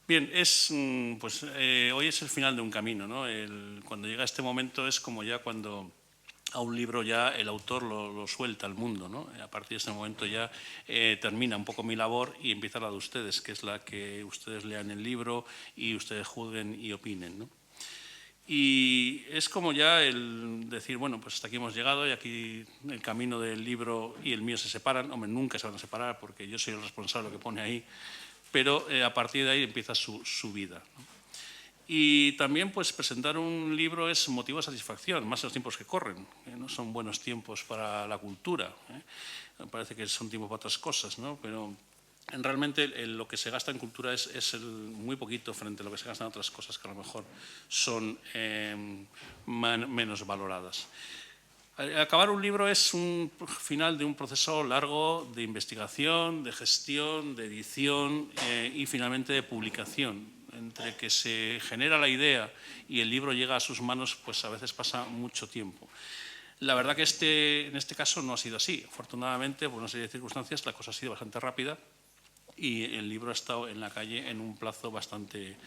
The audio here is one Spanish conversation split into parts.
Bien, hoy es el final de un camino, ¿no? Cuando llega este momento es como ya cuando a un libro ya el autor lo suelta al mundo, ¿no? A partir de ese momento ya termina un poco mi labor y empieza la de ustedes, que es la que ustedes lean el libro y ustedes juzguen y opinen, ¿no? Y es como ya el decir, bueno, pues hasta aquí hemos llegado y aquí el camino del libro y el mío se separan. Hombre, nunca se van a separar porque yo soy el responsable de lo que pone ahí, pero a partir de ahí empieza su vida, ¿no? Y también pues presentar un libro es motivo de satisfacción, más en los tiempos que corren, que no son buenos tiempos para la cultura, ¿eh? Me parece que son tiempos para otras cosas, ¿no? Pero realmente lo que se gasta en cultura es muy poquito frente a lo que se gasta en otras cosas que a lo mejor son menos valoradas. Acabar un libro es un final de un proceso largo de investigación, de gestión, de edición y finalmente de publicación. Entre que se genera la idea y el libro llega a sus manos, pues a veces pasa mucho tiempo. La verdad que en este caso no ha sido así. Afortunadamente, por una serie de circunstancias, la cosa ha sido bastante rápida y el libro ha estado en la calle en un plazo bastante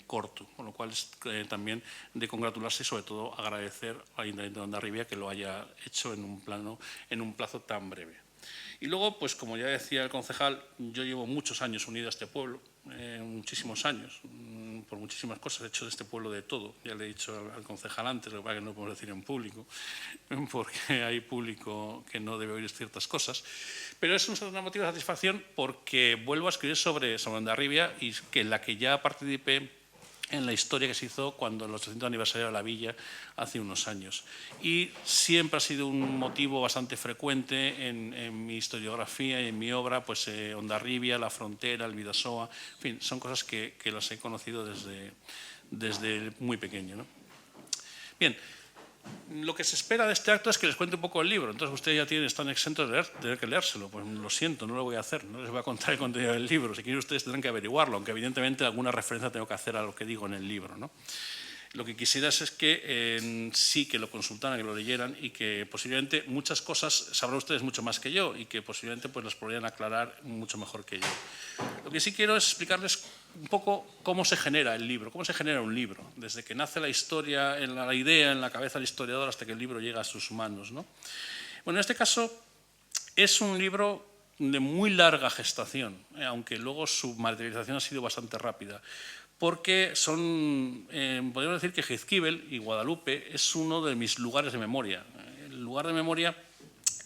corto, con lo cual es también de congratularse y sobre todo agradecer al Ayuntamiento de Hondarribia que lo haya hecho en un plazo tan breve. Y luego, pues como ya decía el concejal, yo llevo muchos años unido a este pueblo, muchísimos años, por muchísimas cosas. He hecho de este pueblo de todo. Ya le he dicho al concejal antes, lo que pasa es que no podemos decir en público, porque hay público que no debe oír ciertas cosas. Pero es una motivo de satisfacción porque vuelvo a escribir sobre Hondarribia y en la que ya participé en la historia que se hizo cuando el 800 aniversario de la villa hace unos años. Y siempre ha sido un motivo bastante frecuente en mi historiografía y en mi obra, pues Hondarribia, la frontera, el Bidasoa, en fin, son cosas que las he conocido desde muy pequeño, ¿no? Bien, lo que se espera de este acto es que les cuente un poco el libro. Entonces ustedes ya están exentos de tener que leérselo. Pues lo siento, no lo voy a hacer. No les voy a contar el contenido del libro. Si quieren ustedes tendrán que averiguarlo, aunque evidentemente alguna referencia tengo que hacer a lo que digo en el libro, ¿no? Lo que quisiera es que sí que lo consultaran, que lo leyeran y que posiblemente muchas cosas sabrán ustedes mucho más que yo y que posiblemente pues las podrían aclarar mucho mejor que yo. Lo que sí quiero es explicarles un poco cómo se genera el libro, cómo se genera un libro, desde que nace la historia, la idea en la cabeza del historiador hasta que el libro llega a sus manos, ¿no? Bueno, en este caso es un libro de muy larga gestación, aunque luego su materialización ha sido bastante rápida, porque podríamos decir que Jaizkibel y Guadalupe es uno de mis lugares de memoria. El lugar de memoria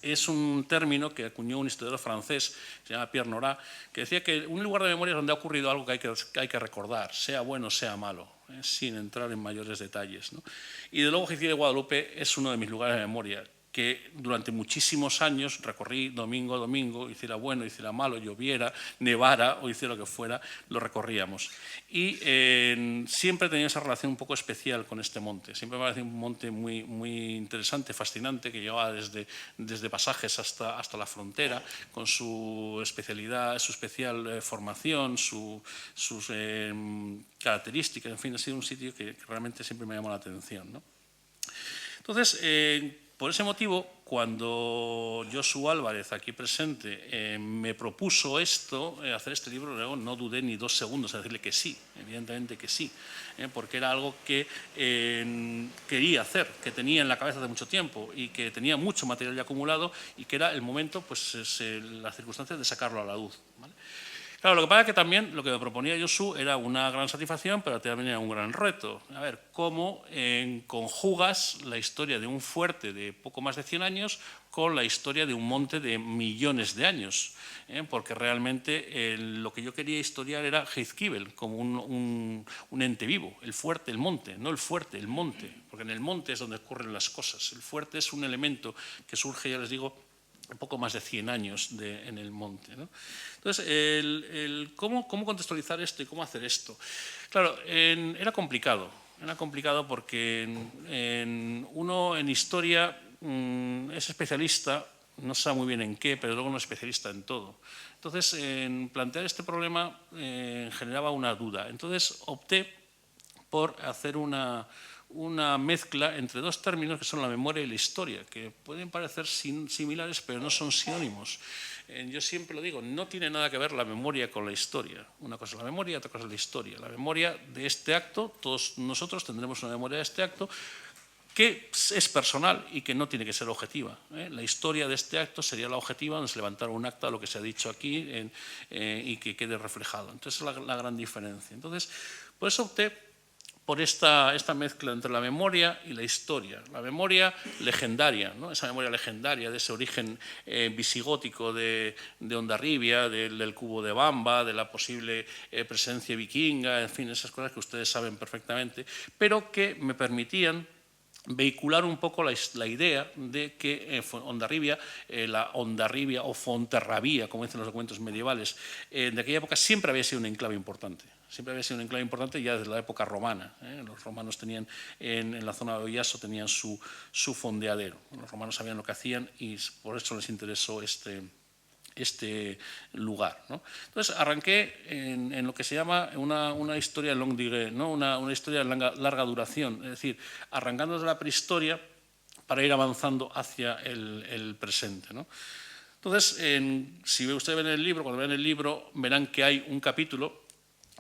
es un término que acuñó un historiador francés, se llama Pierre Nora, que decía que un lugar de memoria es donde ha ocurrido algo que hay que recordar, sea bueno o sea malo, sin entrar en mayores detalles, ¿no? Y de luego Jaizkibel de Guadalupe es uno de mis lugares de memoria, que durante muchísimos años recorrí domingo a domingo, hiciera bueno, hiciera malo, lloviera, nevara o hiciera lo que fuera, lo recorríamos. Y siempre he tenido esa relación un poco especial con este monte. Siempre me ha parecido un monte muy interesante, fascinante, que llegaba desde pasajes hasta la frontera, con su especialidad, su especial formación, sus características. En fin, ha sido un sitio que realmente siempre me llamó la atención, ¿no? Entonces, por ese motivo, cuando Josu Álvarez, aquí presente, me propuso hacer este libro, luego no dudé ni 2 segundos en decirle que sí, evidentemente que sí, porque era algo que quería hacer, que tenía en la cabeza hace mucho tiempo y que tenía mucho material ya acumulado y que era el momento, pues las circunstancias de sacarlo a la luz, ¿vale? Claro, lo que pasa es que también lo que me proponía Josu era una gran satisfacción, pero también era un gran reto. A ver, cómo conjugas la historia de un fuerte de poco más de 100 años con la historia de un monte de millones de años, porque realmente lo que yo quería historiar era Jaizkibel como un ente vivo, el fuerte, el monte, no el fuerte, el monte, porque en el monte es donde ocurren las cosas. El fuerte es un elemento que surge, ya les digo, un poco más de 100 años en el monte, ¿no? Entonces, ¿cómo contextualizar esto y cómo hacer esto? Claro, era complicado porque uno en historia es especialista, no sabe muy bien en qué, pero luego no es especialista en todo. Entonces, plantear este problema generaba una duda. Entonces, opté por hacer una mezcla entre 2 términos que son la memoria y la historia, que pueden parecer similares pero no son sinónimos. yo siempre lo digo, no tiene nada que ver la memoria con la historia. Una cosa es la memoria, otra cosa es la historia. La memoria de este acto, todos nosotros tendremos una memoria de este acto que es personal y que no tiene que ser objetiva. La historia de este acto sería la objetiva, donde se levantara un acta, lo que se ha dicho aquí, y que quede reflejado. Entonces, es la gran diferencia. Entonces, por eso opté por esta mezcla entre la memoria y la historia. La memoria legendaria, ¿no? Esa memoria legendaria de ese origen visigótico de Hondarribia, del cubo de Bamba, de la posible presencia vikinga, en fin, esas cosas que ustedes saben perfectamente, pero que me permitían vehicular un poco la idea de que Hondarribia, la Hondarribia o Fonterrabía, como dicen los documentos medievales, de aquella época siempre había sido un enclave importante. Siempre había sido un enclave importante ya desde la época romana. Los romanos tenían, en la zona de Oyaso, tenían su fondeadero. Los romanos sabían lo que hacían y por eso les interesó este lugar, ¿no? Entonces arranqué en lo que se llama una historia longue durée, ¿no? una historia de larga duración, es decir, arrancando desde la prehistoria para ir avanzando hacia el presente, ¿no? Entonces, si ustedes ven el libro, cuando vean el libro, verán que hay un capítulo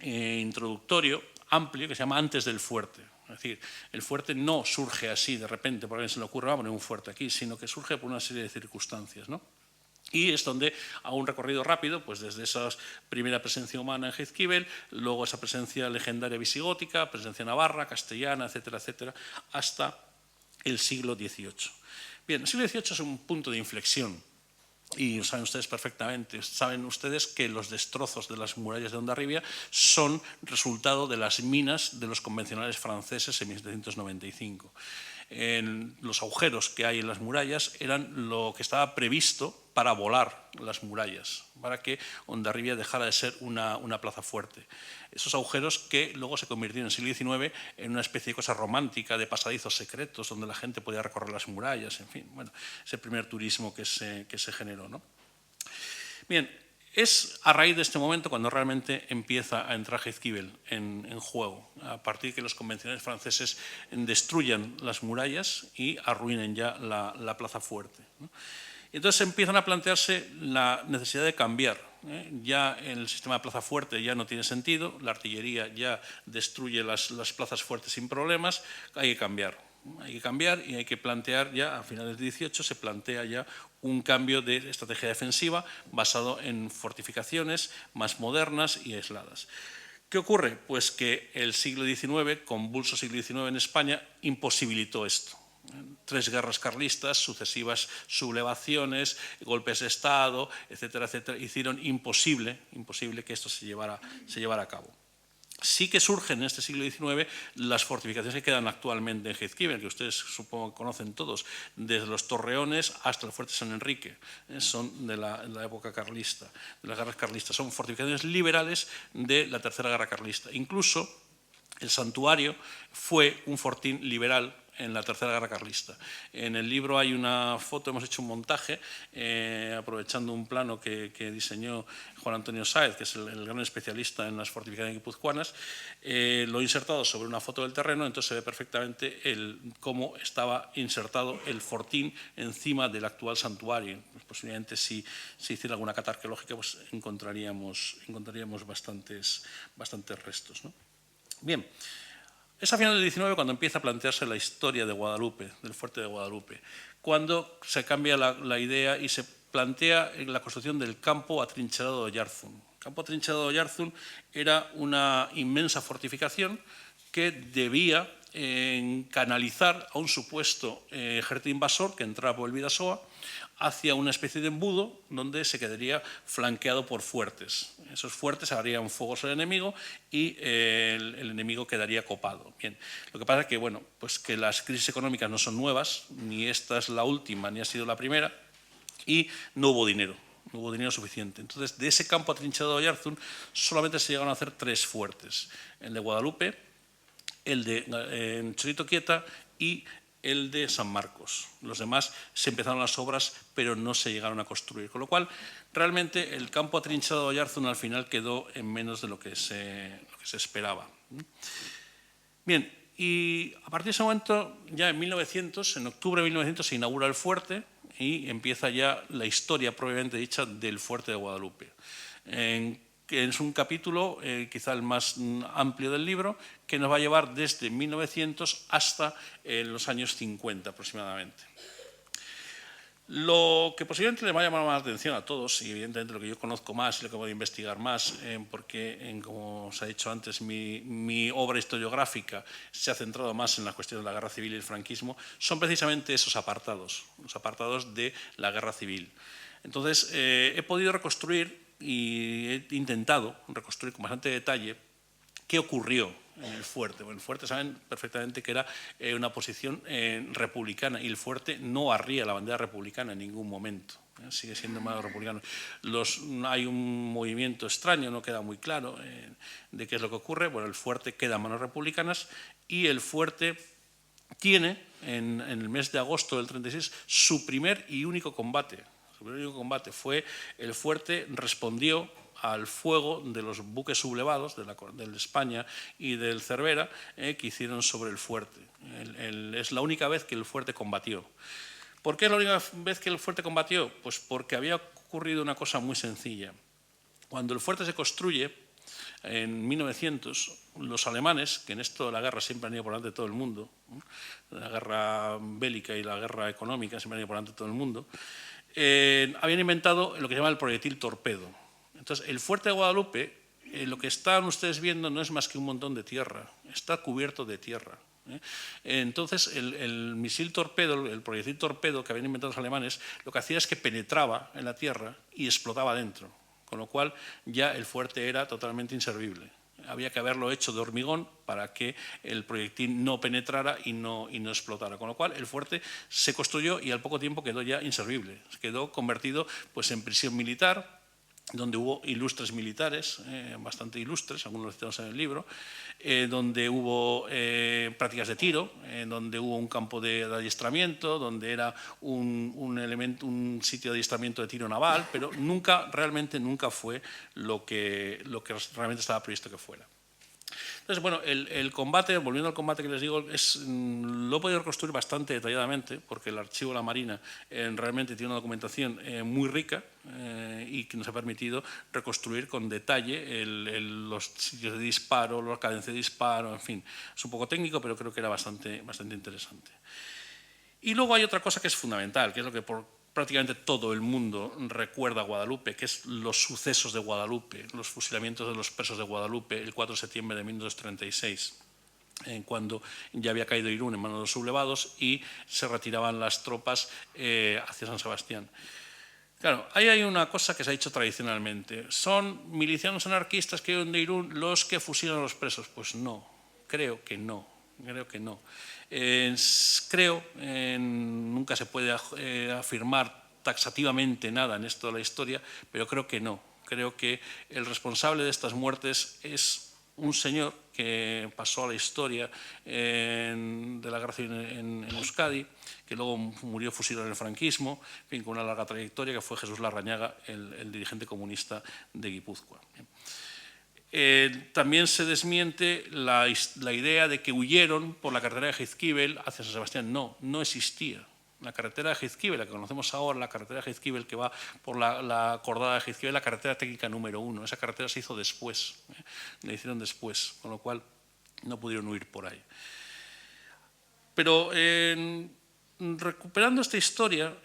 introductorio amplio que se llama Antes del fuerte. Es decir, el fuerte no surge así de repente, porque a alguien se le ocurre, vamos a poner un fuerte aquí, sino que surge por una serie de circunstancias, ¿no? Y es donde hago un recorrido rápido, pues desde esa primera presencia humana en Jaizkibel, luego esa presencia legendaria visigótica, presencia navarra, castellana, etcétera, etcétera, hasta el siglo XVIII. Bien, el siglo XVIII es un punto de inflexión. Y saben ustedes perfectamente, saben ustedes que los destrozos de las murallas de Hondarribia son resultado de las minas de los convencionales franceses en 1795. Los agujeros que hay en las murallas eran lo que estaba previsto para volar las murallas, para que Hondarribia dejara de ser una plaza fuerte. Esos agujeros que luego se convirtieron en el siglo XIX en una especie de cosa romántica, de pasadizos secretos, donde la gente podía recorrer las murallas, en fin, bueno, ese primer turismo que se generó, ¿no? Bien, es a raíz de este momento cuando realmente empieza a entrar Jaizkibel en juego, a partir de que los convencionales franceses destruyan las murallas y arruinen ya la plaza fuerte, ¿no? Entonces empiezan a plantearse la necesidad de cambiar. Ya el sistema de plaza fuerte ya no tiene sentido, la artillería ya destruye las plazas fuertes sin problemas, hay que cambiar. Hay que cambiar y hay que plantear ya, a finales del XVIII, se plantea ya un cambio de estrategia defensiva basado en fortificaciones más modernas y aisladas. ¿Qué ocurre? Pues que el siglo XIX, convulso siglo XIX en España, imposibilitó esto. 3 guerras carlistas, sucesivas sublevaciones, golpes de Estado, etcétera, etcétera, hicieron imposible que esto se llevara a cabo. Sí que surgen en este siglo XIX las fortificaciones que quedan actualmente en Jaizkibel, que ustedes supongo que conocen todos, desde los Torreones hasta el Fuerte San Enrique, son de la época carlista, de las guerras carlistas, son fortificaciones liberales de la Tercera Guerra Carlista. Incluso el santuario fue un fortín liberal en la Tercera Guerra Carlista. En el libro hay una foto, hemos hecho un montaje, aprovechando un plano que diseñó Juan Antonio Sáez, que es el gran especialista en las fortificaciones guipuzcoanas, lo he insertado sobre una foto del terreno, entonces se ve perfectamente cómo estaba insertado el fortín encima del actual santuario. Pues posiblemente si se hiciera alguna cata arqueológica, pues encontraríamos bastantes restos, ¿no? Bien. Es a finales del XIX cuando empieza a plantearse la historia de Guadalupe, del fuerte de Guadalupe, cuando se cambia la idea y se plantea la construcción del campo atrincherado de Oyarzún. El campo atrincherado de Oyarzún era una inmensa fortificación que debía canalizar a un supuesto ejército invasor que entraba por el Bidasoa hacia una especie de embudo donde se quedaría flanqueado por fuertes. Esos fuertes harían fuego sobre el enemigo y el enemigo quedaría copado. Bien, lo que pasa es que, bueno, pues que las crisis económicas no son nuevas, ni esta es la última, ni ha sido la primera, y no hubo dinero suficiente. Entonces, de ese campo atrincherado de Oyarzún solamente se llegaron a hacer 3 fuertes: el de Guadalupe, el de Chorito Quieta y el de San Marcos. Los demás se empezaron las obras, pero no se llegaron a construir. Con lo cual, realmente, el campo atrincherado de Oyarzún al final quedó en menos de lo que se esperaba. Bien, y a partir de ese momento, ya en 1900, en octubre de 1900, se inaugura el fuerte. y empieza ya la historia propiamente dicha del fuerte de Guadalupe. Que es un capítulo, quizá el más amplio del libro, que nos va a llevar desde 1900 hasta los años 50 aproximadamente. Lo que posiblemente le va a llamar más la atención a todos, y evidentemente lo que yo conozco más y lo que voy a investigar más, porque, como os he dicho antes, mi obra historiográfica se ha centrado más en la cuestión de la guerra civil y el franquismo, son precisamente esos apartados, los apartados de la guerra civil. Entonces, he podido reconstruir y he intentado reconstruir con bastante detalle qué ocurrió en el fuerte. Bueno, el fuerte saben perfectamente que era una posición republicana y el fuerte no arría la bandera republicana en ningún momento. Sigue siendo más republicano. Hay un movimiento extraño, no queda muy claro de qué es lo que ocurre. Bueno, el fuerte queda en manos republicanas y el fuerte tiene en el mes de agosto del 36 su primer y único combate. Su primer y único combate fue el fuerte respondió al fuego de los buques sublevados del España y del Cervera que hicieron sobre el fuerte. Es la única vez que el fuerte combatió. ¿Por qué es la única vez que el fuerte combatió? Pues porque había ocurrido una cosa muy sencilla. Cuando el fuerte se construye, en 1900, los alemanes, que en esto de la guerra siempre han ido por delante de todo el mundo, la guerra bélica y la guerra económica siempre han ido por delante de todo el mundo, habían inventado lo que se llama el proyectil torpedo. Entonces, el fuerte de Guadalupe, lo que están ustedes viendo no es más que un montón de tierra, está cubierto de tierra. Entonces, el misil torpedo, el proyectil torpedo que habían inventado los alemanes, lo que hacía es que penetraba en la tierra y explotaba dentro, con lo cual ya el fuerte era totalmente inservible. Había que haberlo hecho de hormigón para que el proyectil no penetrara y no explotara. Con lo cual, el fuerte se construyó y al poco tiempo quedó ya inservible. Quedó convertido pues, en prisión militar, donde hubo ilustres militares, bastante ilustres, algunos los citamos en el libro, donde hubo prácticas de tiro, donde hubo un campo de adiestramiento, donde era un sitio de adiestramiento de tiro naval, pero realmente nunca fue lo que realmente estaba previsto que fuera. Entonces, bueno, el combate, volviendo al combate que les digo, lo he podido reconstruir bastante detalladamente, porque el archivo de la Marina realmente tiene una documentación muy rica y que nos ha permitido reconstruir con detalle los sitios de disparo, la cadencia de disparo, en fin. Es un poco técnico, pero creo que era bastante interesante. Y luego hay otra cosa que es fundamental, que es lo que prácticamente todo el mundo recuerda a Guadalupe, que es los sucesos de Guadalupe, los fusilamientos de los presos de Guadalupe el 4 de septiembre de 1936, cuando ya había caído Irún en manos de los sublevados y se retiraban las tropas hacia San Sebastián. Claro, ahí hay una cosa que se ha dicho tradicionalmente. ¿Son milicianos anarquistas que huyen de Irún los que fusilan a los presos? Pues no, creo que no. Nunca se puede afirmar taxativamente nada en esto de la historia, pero creo que no. Creo que el responsable de estas muertes es un señor que pasó a la historia de la guerra civil en Euskadi, que luego murió fusilado en el franquismo, en fin, con una larga trayectoria, que fue Jesús Larrañaga, el dirigente comunista de Guipúzcoa. También se desmiente la idea de que huyeron por la carretera de Jaizkibel hacia San Sebastián. No existía. La carretera de Jaizkibel, la que conocemos ahora, la carretera de Jaizkibel que va por la cordada de Jaizkibel, la carretera técnica número 1. Esa carretera se hizo después, la hicieron después, con lo cual no pudieron huir por ahí. Pero recuperando esta historia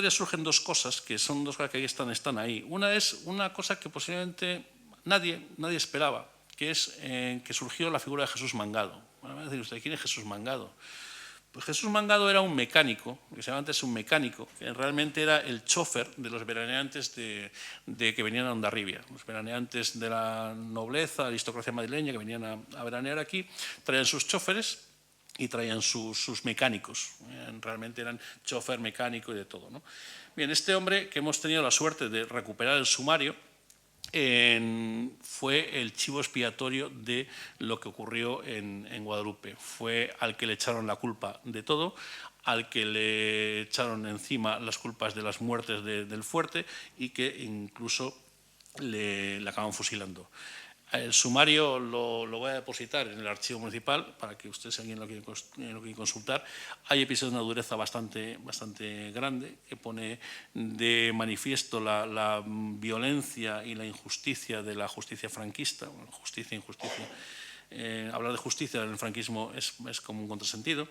surgen dos cosas, que son dos cosas que ahí están ahí. Una es una cosa que posiblemente nadie esperaba, que es que surgió la figura de Jesús Mangado. Bueno, me va a decir usted, ¿quién es Jesús Mangado? Pues Jesús Mangado era un mecánico, que se llamaba antes un mecánico, que realmente era el chofer de los veraneantes que venían a Hondarribia. Los veraneantes de la nobleza, aristocracia madrileña que venían a veranear aquí, traían sus choferes y traían sus mecánicos. Realmente eran chofer, mecánico y de todo, ¿no? Bien, este hombre, que hemos tenido la suerte de recuperar el sumario, fue el chivo expiatorio de lo que ocurrió en Guadalupe. Fue al que le echaron la culpa de todo, al que le echaron encima las culpas de las muertes del fuerte y que incluso le acaban fusilando. El sumario lo voy a depositar en el archivo municipal para que ustedes, si alguien lo quiere consultar. Hay episodios de una dureza bastante grande que pone de manifiesto la violencia y la injusticia de la justicia franquista. Justicia, injusticia. Hablar de justicia en el franquismo es como un contrasentido.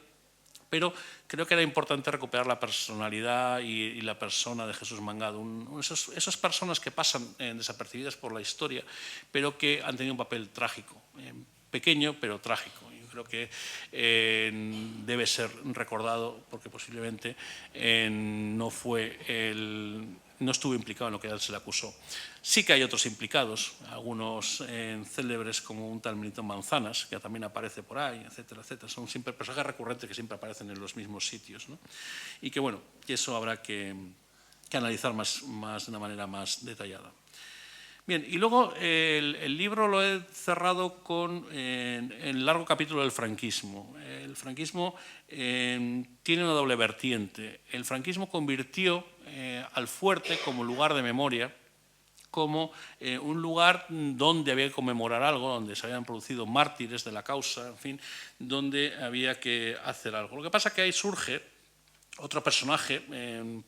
Pero creo que era importante recuperar la personalidad y la persona de Jesús Mangado. Esas personas que pasan desapercibidas por la historia, pero que han tenido un papel trágico, pequeño pero trágico. Yo creo que debe ser recordado porque posiblemente no estuvo implicado en lo que a él se le acusó. Sí que hay otros implicados, algunos célebres como un tal Milton Manzanas, que también aparece por ahí, etcétera, etcétera. Son siempre personajes recurrentes que siempre aparecen en los mismos sitios, ¿no? Y que, bueno, eso habrá que analizar más de una manera más detallada. Bien, y luego el libro lo he cerrado con el largo capítulo del franquismo. El franquismo tiene una doble vertiente. El franquismo convirtió al fuerte como lugar de memoria, como un lugar donde había que conmemorar algo, donde se habían producido mártires de la causa, en fin, donde había que hacer algo. Lo que pasa es que ahí surge otro personaje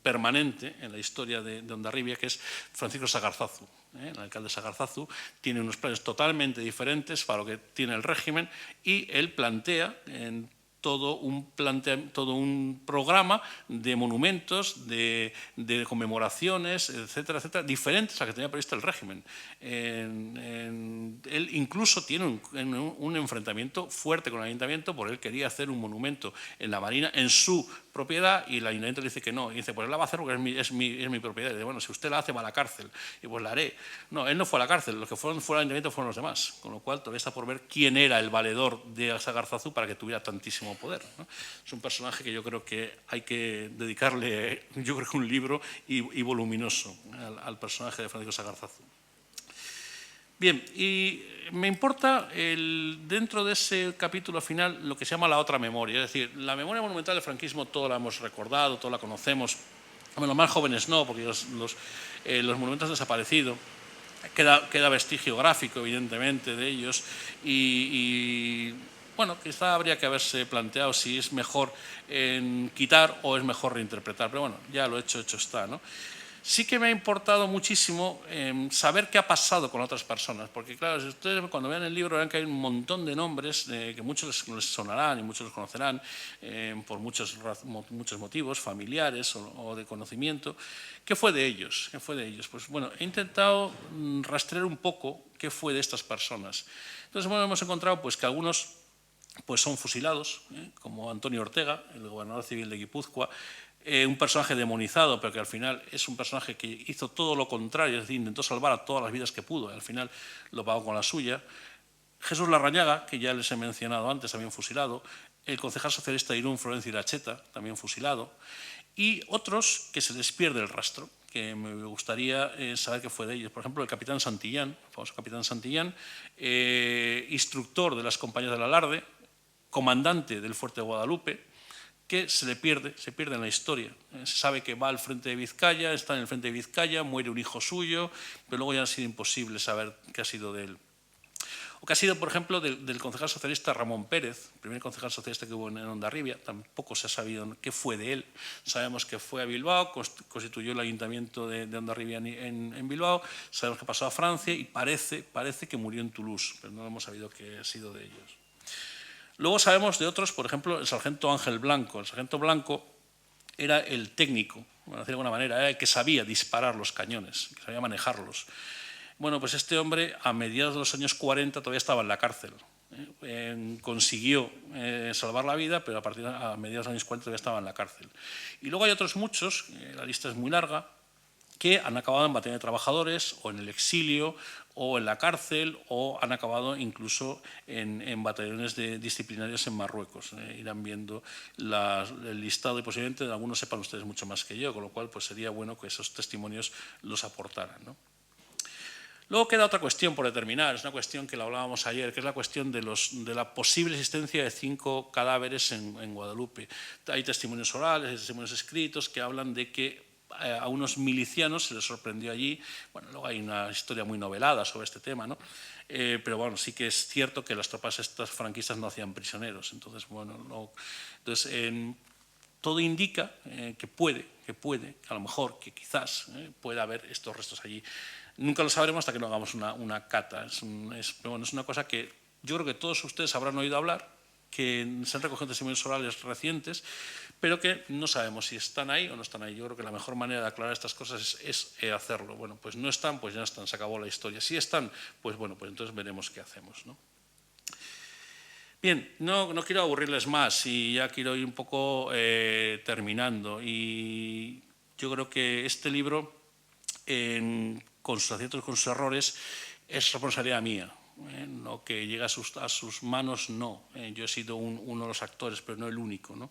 permanente en la historia de Hondarribia, que es Francisco Sagarzazu. El alcalde Sagarzazu tiene unos planes totalmente diferentes para lo que tiene el régimen y él plantea todo un programa de monumentos, de conmemoraciones, etcétera, etcétera, diferentes a las que tenía previsto el régimen. Él incluso tiene un enfrentamiento fuerte con el ayuntamiento porque él quería hacer un monumento en la Marina, en su propiedad, y el ayuntamiento le dice que no. Y dice, pues él la va a hacer porque es mi propiedad. Y dice, bueno, si usted la hace va a la cárcel. Y pues la haré. No, él no fue a la cárcel, los que fueron al ayuntamiento fueron los demás. Con lo cual todavía está por ver quién era el valedor de Sagarzazu para que tuviera tantísimo poder, ¿no? Es un personaje que yo creo que hay que dedicarle, yo creo que un libro y voluminoso al personaje de Francisco Sagarzazu. Bien, y me importa dentro de ese capítulo final lo que se llama la otra memoria, es decir, la memoria monumental del franquismo toda la hemos recordado, toda la conocemos, los más jóvenes no, porque los monumentos han desaparecido. Queda vestigio gráfico, evidentemente, de ellos y bueno, quizá habría que haberse planteado si es mejor quitar o es mejor reinterpretar, pero bueno, ya lo hecho está, ¿no? Sí que me ha importado muchísimo saber qué ha pasado con otras personas, porque claro, si ustedes cuando vean el libro verán que hay un montón de nombres que muchos les sonarán y muchos los conocerán por muchos motivos, familiares o de conocimiento. ¿Qué fue de ellos? Pues bueno, he intentado rastrear un poco qué fue de estas personas. Entonces, bueno, hemos encontrado pues que algunos pues son fusilados, como Antonio Ortega, el gobernador civil de Guipúzcoa, un personaje demonizado, pero que al final es un personaje que hizo todo lo contrario, es decir, intentó salvar a todas las vidas que pudo y al final lo pagó con la suya. Jesús Larrañaga, que ya les he mencionado antes, también fusilado. El concejal socialista de Irún, Florencio Iracheta, también fusilado. Y otros que se les pierde el rastro, que me gustaría saber qué fue de ellos. Por ejemplo, el capitán Santillán, el famoso capitán Santillán, instructor de las compañías del Alarde, comandante del fuerte de Guadalupe, que se pierde en la historia. Se sabe que va al frente de Vizcaya, está en el frente de Vizcaya, muere un hijo suyo, pero luego ya ha sido imposible saber qué ha sido de él. O que ha sido, por ejemplo, del concejal socialista Ramón Pérez, el primer concejal socialista que hubo en Hondarribia, tampoco se ha sabido qué fue de él. Sabemos que fue a Bilbao, constituyó el ayuntamiento de Hondarribia en Bilbao, sabemos que pasó a Francia y parece que murió en Toulouse, pero no hemos sabido qué ha sido de ellos. Luego sabemos de otros, por ejemplo, el sargento Ángel Blanco. El sargento Blanco era el técnico, por decirlo de alguna manera, era el que sabía disparar los cañones, que sabía manejarlos. Bueno, pues este hombre a mediados de los años 40 todavía estaba en la cárcel. Consiguió salvar la vida, pero a mediados de los años 40 todavía estaba en la cárcel. Y luego hay otros muchos, la lista es muy larga, que han acabado en batalla de trabajadores o en el exilio o en la cárcel o han acabado incluso en batallones disciplinarios en Marruecos. Irán viendo el listado y posiblemente algunos sepan ustedes mucho más que yo, con lo cual pues sería bueno que esos testimonios los aportaran, ¿no? Luego queda otra cuestión por determinar, es una cuestión que la hablábamos ayer, que es la cuestión de la posible existencia de 5 cadáveres en Guadalupe. Hay testimonios orales, hay testimonios escritos que hablan de que a unos milicianos se les sorprendió allí. Bueno, luego hay una historia muy novelada sobre este tema, ¿no? pero bueno, sí que es cierto que las tropas estas franquistas no hacían prisioneros. Entonces, bueno, todo indica que puede, a lo mejor, que quizás pueda haber estos restos allí. Nunca lo sabremos hasta que no hagamos una cata. Pero bueno, es una cosa que yo creo que todos ustedes habrán oído hablar, que se han recogido testimonios orales recientes, pero que no sabemos si están ahí o no están ahí. Yo creo que la mejor manera de aclarar estas cosas es hacerlo. Bueno, pues no están, pues ya están, se acabó la historia. Si están, pues bueno, pues entonces veremos qué hacemos, ¿no? Bien, no quiero aburrirles más y ya quiero ir un poco terminando. Y yo creo que este libro, con sus aciertos y con sus errores, es responsabilidad mía. Lo que llega a sus manos, no. Yo he sido uno de los actores, pero no el único, ¿no?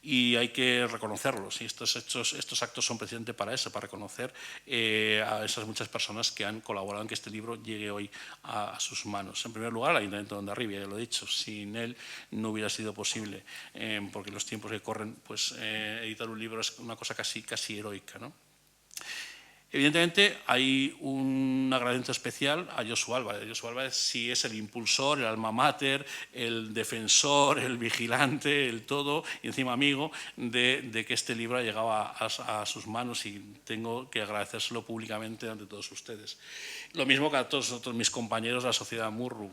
Y hay que reconocerlos. Y estos actos son precisamente para eso, para reconocer a esas muchas personas que han colaborado en que este libro llegue hoy a sus manos. En primer lugar, al Ayuntamiento de Hondarribia, ya lo he dicho, sin él no hubiera sido posible, porque los tiempos que corren, pues editar un libro es una cosa casi heroica, ¿no? Evidentemente, hay un agradecimiento especial a Josu Álvarez. Josu Álvarez sí es el impulsor, el alma mater, el defensor, el vigilante, el todo, y encima amigo, de que este libro ha llegado a sus manos, y tengo que agradecérselo públicamente ante todos ustedes. Lo mismo que a todos mis compañeros de la Sociedad Murru,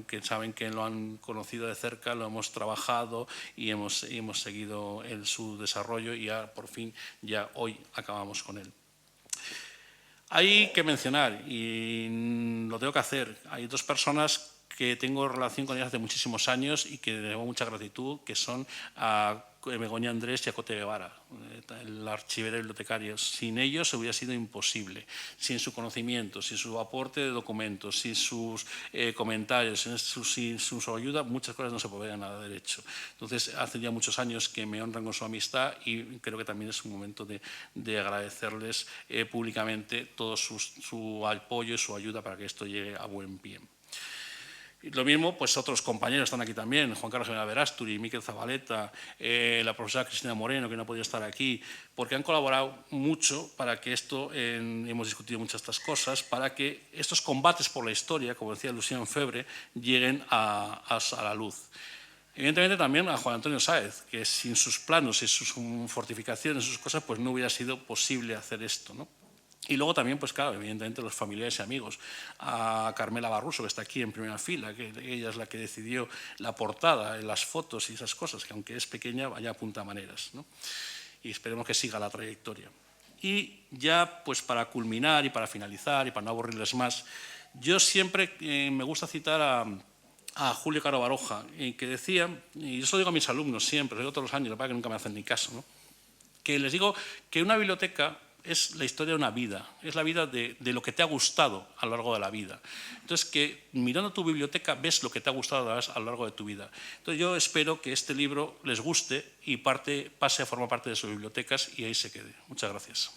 que saben que lo han conocido de cerca, lo hemos trabajado y hemos seguido su desarrollo, y ya por fin, ya hoy acabamos con él. Hay que mencionar, y lo tengo que hacer, hay dos personas que tengo relación con ellas hace muchísimos años y que le debo mucha gratitud, que son a Begoña Andrés y a Cote Guevara, el archivero y bibliotecario. Sin ellos hubiera sido imposible, sin su conocimiento, sin su aporte de documentos, sin sus comentarios, sin su ayuda, muchas cosas no se podrían haber hecho. Entonces, hace ya muchos años que me honran con su amistad, y creo que también es un momento de agradecerles públicamente todo su apoyo y su ayuda para que esto llegue a buen pie. Y lo mismo, pues otros compañeros están aquí también, Juan Carlos Verasturi, Miquel Zabaleta, la profesora Cristina Moreno, que no ha podido estar aquí, porque han colaborado mucho para que esto, hemos discutido muchas de estas cosas, para que estos combates por la historia, como decía Lucien Febre, lleguen a la luz. Evidentemente también a Juan Antonio Sáez, que sin sus planos y sus fortificaciones, sus cosas, pues no hubiera sido posible hacer esto, ¿no? Y luego también, pues claro, evidentemente los familiares y amigos, a Carmela Barruso, que está aquí en primera fila, que ella es la que decidió la portada, las fotos y esas cosas, que aunque es pequeña, vaya a punta maneras, ¿no? Y esperemos que siga la trayectoria. Y ya, pues para culminar y para finalizar y para no aburrirles más, yo siempre me gusta citar a Julio Caro Baroja, que decía, y eso lo digo a mis alumnos siempre, lo digo todos los años, lo que pasa es que nunca me hacen ni caso, ¿no? Que les digo que una biblioteca es la historia de una vida, es la vida de lo que te ha gustado a lo largo de la vida. Entonces, que mirando tu biblioteca ves lo que te ha gustado a lo largo de tu vida. Entonces, yo espero que este libro les guste y pase a formar parte de sus bibliotecas y ahí se quede. Muchas gracias.